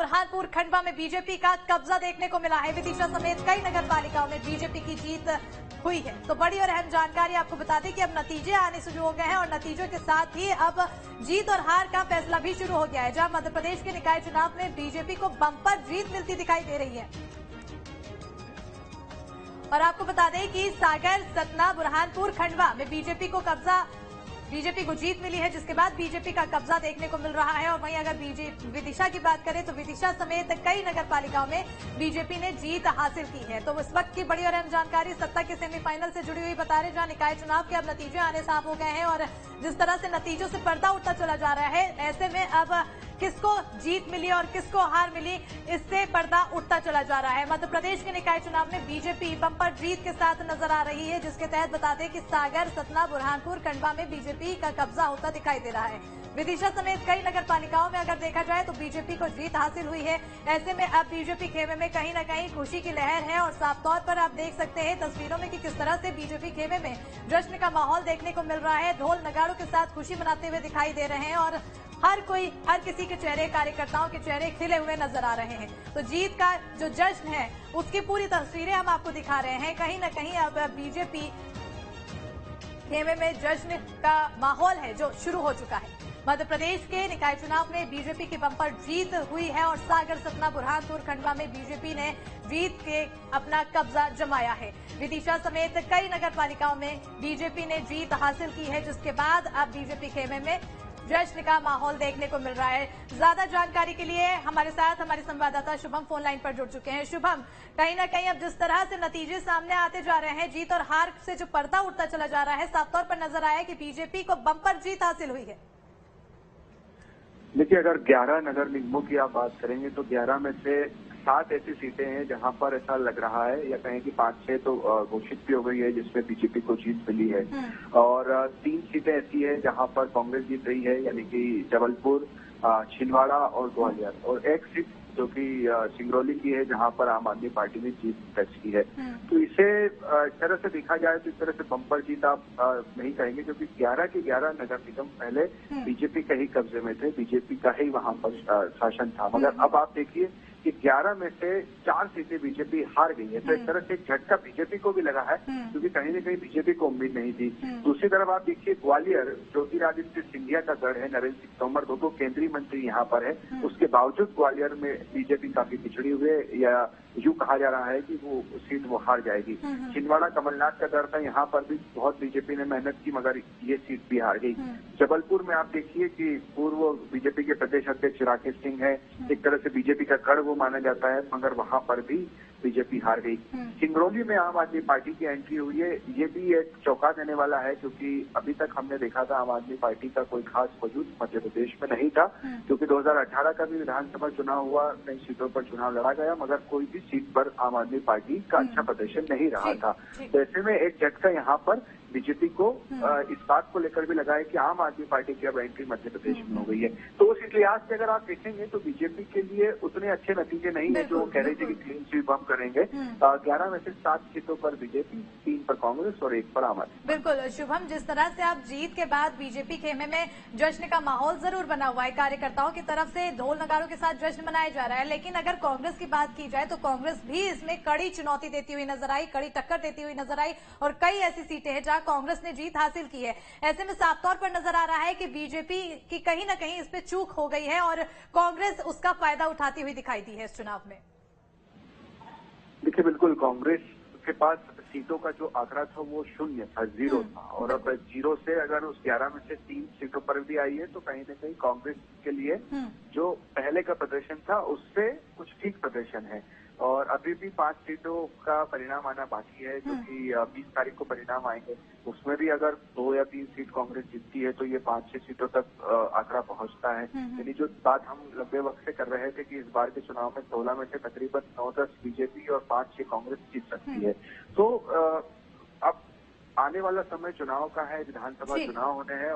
बुरहानपुर खंडवा में बीजेपी का कब्जा देखने को मिला है। विदिशा समेत कई नगर पालिकाओं में बीजेपी की जीत हुई है। तो बड़ी और अहम जानकारी आपको बता दें कि अब नतीजे आने शुरू हो गए हैं और नतीजों के साथ ही अब जीत और हार का फैसला भी शुरू हो गया है, जहां मध्य प्रदेश के निकाय चुनाव में बीजेपी को बम्पर जीत मिलती दिखाई दे रही है। और आपको बता दें कि सागर, सतना, बुरहानपुर, खंडवा में बीजेपी को जीत मिली है, जिसके बाद बीजेपी का कब्जा देखने को मिल रहा है। और वहीं अगर विदिशा की बात करें तो विदिशा समेत कई नगर पालिकाओं में बीजेपी ने जीत हासिल की है। तो इस वक्त की बड़ी और अहम जानकारी सत्ता के सेमीफाइनल से जुड़ी हुई बता रहे, जहां निकाय चुनाव के अब नतीजे आने साफ हो गए हैं और जिस तरह से नतीजों से पर्दा उठता चला जा रहा है, ऐसे में अब किसको जीत मिली और किसको हार मिली, इससे पर्दा उठता चला जा रहा है। मध्य प्रदेश के निकाय चुनाव में बीजेपी बम्पर जीत के साथ नजर आ रही है, जिसके तहत बता दें कि सागर, सतना, बुरहानपुर, खंडवा में बीजेपी का कब्जा होता दिखाई दे रहा है। विदिशा समेत कई नगर पालिकाओं में अगर देखा जाए तो बीजेपी को जीत हासिल हुई है। ऐसे में अब बीजेपी खेमे में कहीं न कहीं खुशी की लहर है और साफ तौर पर आप देख सकते हैं तस्वीरों में कि किस तरह से बीजेपी खेमे में जश्न का माहौल देखने को मिल रहा है। ढोल नगाड़ों के साथ खुशी मनाते हुए दिखाई दे रहे हैं और हर किसी के चेहरे, कार्यकर्ताओं के चेहरे खिले हुए नजर आ रहे हैं। तो जीत का जो जश्न है उसकी पूरी तस्वीरें हम आपको दिखा रहे हैं। कहीं न कहीं अब बीजेपी खेमे में जश्न का माहौल है जो शुरू हो चुका है। मध्य प्रदेश के निकाय चुनाव में बीजेपी की बम्पर जीत हुई है और सागर, सतना, बुरहानपुर, खंडवा में बीजेपी ने जीत के अपना कब्जा जमाया है। विदिशा समेत कई नगर पालिकाओं में बीजेपी ने जीत हासिल की है, जिसके बाद अब बीजेपी खेमे में जश्न का माहौल देखने को मिल रहा है। ज्यादा जानकारी के लिए हमारे साथ हमारे संवाददाता शुभम फोन लाइन पर जुड़ चुके हैं। शुभम, कहीं ना कहीं अब जिस तरह से नतीजे सामने आते जा रहे हैं, जीत और हार से जो पर्दा उठता चला जा रहा है, साफ तौर पर नजर आया कि बीजेपी को बम्पर जीत हासिल हुई है। देखिए, अगर 11 नगर निगमों की आप बात करेंगे तो 11 में से 7 ऐसी सीटें हैं जहां पर ऐसा लग रहा है, या कहें कि 5-6 तो घोषित भी हो गई है जिसमें बीजेपी को जीत मिली है और 3 सीटें ऐसी है जहां पर कांग्रेस जीत रही है, यानी कि जबलपुर, छिंदवाड़ा और ग्वालियर, और एक सीट जो कि सिंगरौली की है जहां पर आम आदमी पार्टी ने जीत दर्ज की है। तो इसे इस तरह से देखा जाए तो इस तरह से बम्पर जीत आप नहीं कहेंगे, क्योंकि 11 के 11 नगर निगम पहले बीजेपी का ही कब्जे में थे, बीजेपी का ही वहां पर शासन था। मगर अब आप देखिए कि 11 में से 4 सीटें बीजेपी हार गई है। तो एक तरह से एक झटका बीजेपी को भी लगा है, क्योंकि कहीं न कहीं बीजेपी को उम्मीद नहीं थी। दूसरी तरफ आप देखिए ग्वालियर, ज्योतिरादित्य सिंधिया का गढ़ है, नरेंद्र सिंह तोमर दो केंद्रीय मंत्री यहाँ पर है, उसके बावजूद ग्वालियर में बीजेपी काफी पिछड़ी हुई है, या यूं कहा जा रहा है कि वो सीट वो हार जाएगी। छिंदवाड़ा कमलनाथ का गढ़ था, यहाँ पर भी बहुत बीजेपी ने मेहनत की, मगर ये सीट भी हार गई। जबलपुर में आप देखिए कि पूर्व बीजेपी के प्रदेश अध्यक्ष राकेश सिंह है, एक तरह से बीजेपी का गढ़ वो माना जाता है, मगर वहां पर भी बीजेपी हार गई। सिंगरौली में आम आदमी पार्टी की एंट्री हुई है, ये भी एक चौंका देने वाला है, क्योंकि अभी तक हमने देखा था आम आदमी पार्टी का कोई खास वजूद मध्य प्रदेश में नहीं था, क्योंकि 2018 का भी विधानसभा चुनाव हुआ, कई सीटों पर चुनाव लड़ा गया, मगर कोई भी सीट पर आम आदमी पार्टी का अच्छा प्रदर्शन नहीं रहा था। तो ऐसे में एक झटका यहाँ पर बीजेपी को इस बात को लेकर भी लगा है कि आम आदमी पार्टी की अब एंट्री मध्य प्रदेश में हो गई है। तो उस लिहाज से अगर आप देखेंगे तो बीजेपी के लिए उतने अच्छे नतीजे नहीं है जो कह रहे थे कि क्लीन स्वीप हम करेंगे। 11 में से 7 सीटों पर बीजेपी, 3 पर कांग्रेस और 1 पर आम आदमी। बिल्कुल शुभम, जिस तरह से आप जीत के बाद बीजेपी खेमे में जश्न का माहौल जरूर बना हुआ है, कार्यकर्ताओं की तरफ से ढोल नगाड़ों के साथ जश्न मनाया जा रहा है, लेकिन अगर कांग्रेस की बात की जाए तो कांग्रेस भी इसमें कड़ी चुनौती देती हुई नजर आई, कड़ी टक्कर देती हुई नजर आई और कई ऐसी सीटें हैं जहां कांग्रेस ने जीत हासिल की है। ऐसे में साफ तौर पर नजर आ रहा है कि बीजेपी की कहीं न कहीं इस पे चूक हो गई है और कांग्रेस उसका फायदा उठाती हुई दिखाई दी है इस चुनाव में। देखिए, बिल्कुल कांग्रेस के पास सीटों का जो आंकड़ा था वो 0 था, 0 था, और अब 0 से अगर उस 11 में से 3 सीटों पर भी आई है तो कहीं न कहीं कांग्रेस के लिए जो पहले का प्रदर्शन था उससे कुछ ठीक प्रदर्शन है। और अभी भी 5 सीटों का परिणाम आना बाकी है, जो कि 20 तारीख को परिणाम आएंगे। उसमें भी अगर 2 या 3 सीट कांग्रेस जीतती है तो ये 5-6 सीटों तक आंकड़ा पहुंचता है। यानी जो बात हम लंबे वक्त से कर रहे थे कि इस बार के चुनाव में 16 में से तकरीबन 9-10 बीजेपी और 5-6 कांग्रेस जीत सकती है। तो अब आने वाला समय चुनाव का है, विधानसभा चुनाव होने हैं।